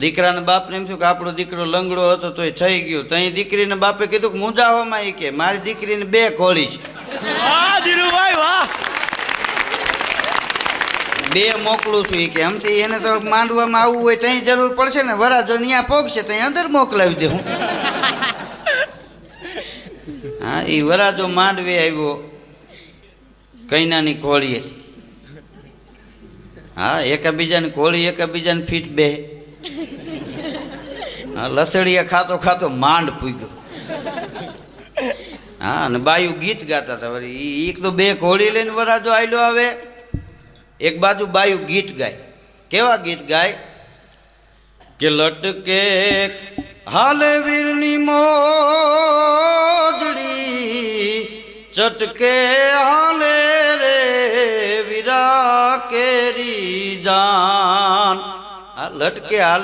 દીકરાના બાપને એમ શું કે આપણો દીકરો લંગડો હતો તો એ થઈ ગયો. તઈ દીકરીને બાપે કીધું કે મુંજાવામાં એ કે મારી દીકરીને 2 ઘોડી છે. વાહ ધીરુભાઈ વાહ. 2 મોકલું છું એ કે આમથી એને તો માંડવામાં આવવું હોય ત્યાં જરૂર પડશે ને, વરાજો ત્યાં પોગશે ત્યાં અંદર મોકલાવી દે. હું હા એ વરાજો માંડવે આવ્યો કૈનાની કોળીએથી. હા એકાબીજાની કોળી એકાબીજાને ફીટ બે. હા લસડીયા ખાતો ખાતો માંડ પૂગ્યો. હા અને બાયું ગીત ગાતા હતા. વળી એક તો 2 ઘોડી લઈને વરાજો આયલો આવે, એક બાજુ બાયું ગીત ગાય. કેવા ગીત ગાય કે લટકે હાલે વીરની મોજડી, ચટકે હાલે રે વીરા કેરી જાન. આ લટકે હાલે